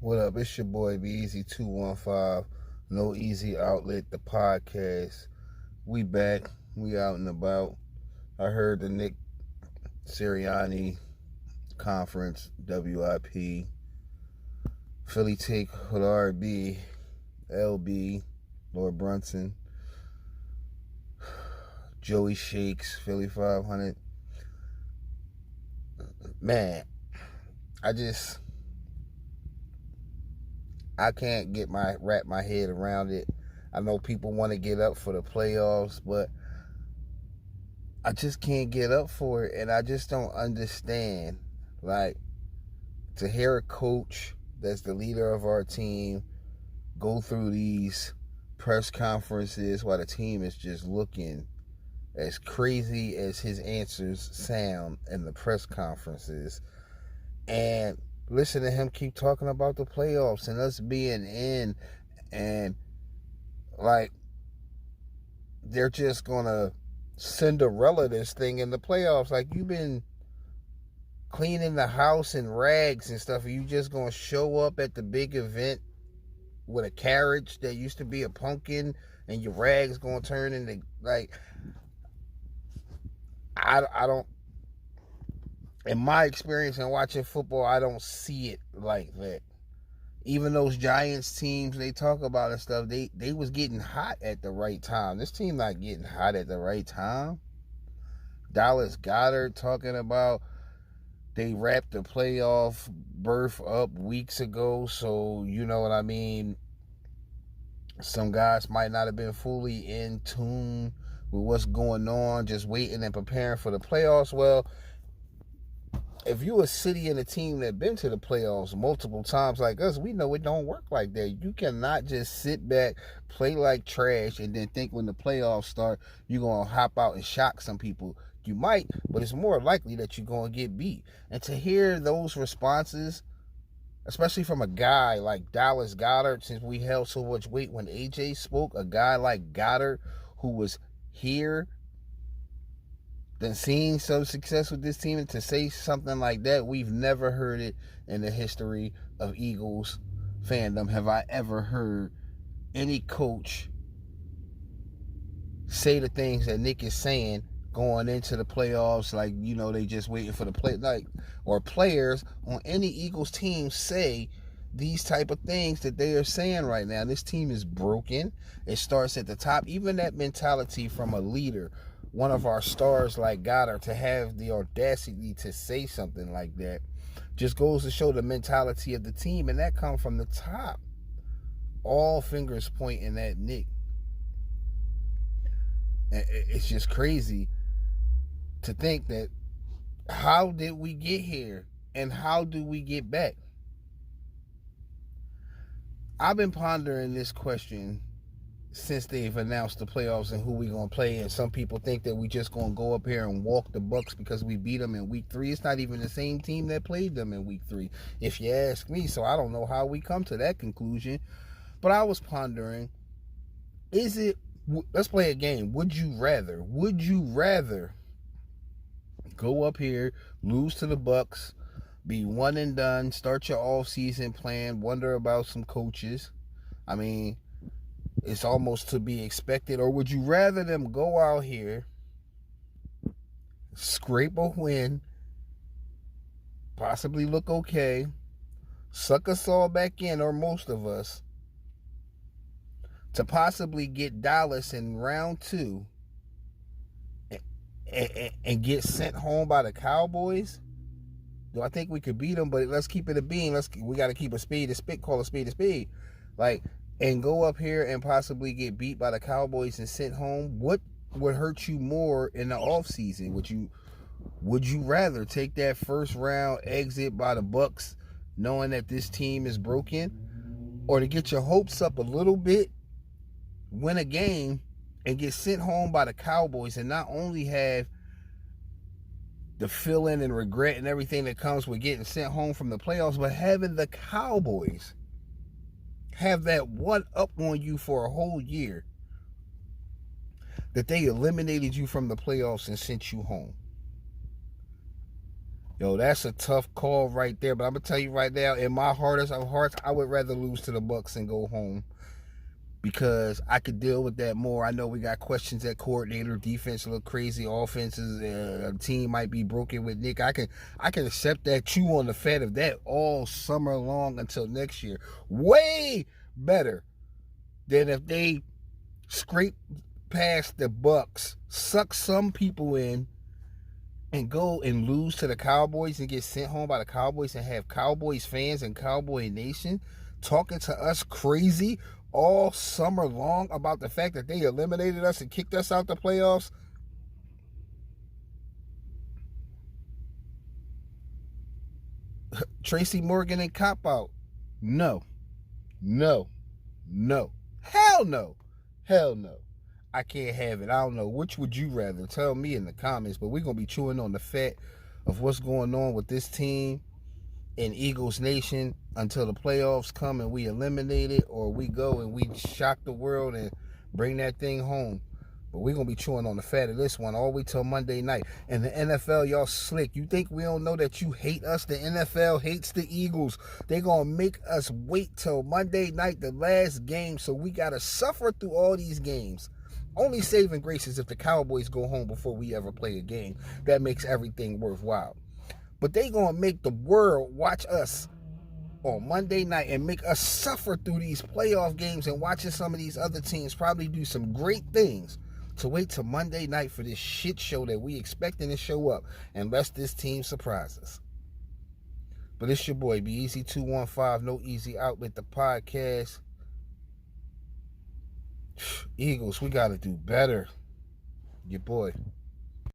What up? It's your boy Be Easy 215. No Easy Outlet, the podcast. We back. We out and about. I heard the Nick Sirianni conference, WIP. Philly Take with RB, LB, Lord Brunson, Joey Shakes, Philly 500. Man, I can't wrap my head around it. I know people want to get up for the playoffs, but I just can't get up for it, and I just don't understand. Like, to hear a coach that's the leader of our team go through these press conferences while the team is just looking as crazy as his answers sound in the press conferences, and listen to him keep talking about the playoffs and us being in, and like they're just gonna Cinderella this thing in the playoffs. Like, you've been cleaning the house in rags and stuff, and you just gonna show up at the big event with a carriage that used to be a pumpkin, and your rags gonna turn into, like, I don't, in my experience in watching football, I don't see it like that. Even those Giants teams they talk about and stuff, they was getting hot at the right time. This team not getting hot at the right time. Dallas Goedert talking about they wrapped the playoff berth up weeks ago, so you know what I mean. Some guys might not have been fully in tune with what's going on, just waiting and preparing for the playoffs. Well, if you a city and a team that been to the playoffs multiple times like us, we know it don't work like that. You cannot just sit back, play like trash, and then think when the playoffs start, you're going to hop out and shock some people. You might, but it's more likely that you're going to get beat. And to hear those responses, especially from a guy like Dallas Goedert, since we held so much weight when AJ spoke, a guy like Goedert who was here, then seeing some success with this team, and to say something like that, we've never heard it in the history of Eagles fandom. Have I ever heard any coach say the things that Nick is saying going into the playoffs, like, you know, they just waiting for the play, like, or players on any Eagles team say these type of things that they are saying right now. This team is broken. It starts at the top. Even that mentality from a leader, one of our stars like Goddard, to have the audacity to say something like that just goes to show the mentality of the team, and that comes from the top. All fingers pointing at Nick. It's just crazy to think that, how did we get here and how do we get back? I've been pondering this question since they've announced the playoffs and who we going to play, and some people think that we just going to go up here and walk the Bucks because we beat them in week 3. It's not even the same team that played them in week 3, if you ask me, so I don't know how we come to that conclusion. But I was pondering, let's play a game. Would you rather go up here, lose to the Bucks, be one and done, start your off-season plan, wonder about some coaches? I mean, it's almost to be expected. Or would you rather them go out here, scrape a win, possibly look okay, suck us all back in, or most of us, to possibly get Dallas in round 2 and get sent home by the Cowboys? Do I think we could beat them? But let's keep it a bean. We got to keep a spade a spade, call a spade a spade. Like, and go up here and possibly get beat by the Cowboys and sent home. What would hurt you more in the offseason? Would you rather take that first round exit by the Bucks, knowing that this team is broken, or to get your hopes up a little bit, win a game, and get sent home by the Cowboys, and not only have the feeling and regret and everything that comes with getting sent home from the playoffs, but having the Cowboys have that one up on you for a whole year, that they eliminated you from the playoffs and sent you home? Yo, that's a tough call right there. But I'm gonna tell you right now, in my hardest of hearts, I would rather lose to the Bucks and go home because I could deal with that more. I know we got questions at coordinator, defense look crazy, offenses, a team might be broken with Nick. I can accept that, chew on the fat of that all summer long until next year. Way better than if they scrape past the Bucks, suck some people in, and go and lose to the Cowboys and get sent home by the Cowboys and have Cowboys fans and Cowboy Nation talking to us crazy all summer long about the fact that they eliminated us and kicked us out the playoffs. Tracy Morgan and cop out. No. No. No. Hell no. Hell no. I can't have it. I don't know. Which would you rather? Tell me in the comments. But we're going to be chewing on the fat of what's going on with this team in Eagles Nation until the playoffs come and we eliminate it, or we go and we shock the world and bring that thing home. But we're going to be chewing on the fat of this one all the way till Monday night. And the NFL, y'all slick. You think we don't know that you hate us? The NFL hates the Eagles. They're going to make us wait till Monday night, the last game, so we got to suffer through all these games. Only saving grace is if the Cowboys go home before we ever play a game. That makes everything worthwhile. But they going to make the world watch us on Monday night and make us suffer through these playoff games and watching some of these other teams probably do some great things to wait till Monday night for this shit show that we expecting to show up unless this team surprises us. But it's your boy, Be Easy 215, No Easy Outlet, the podcast. Eagles, we got to do better. Your boy.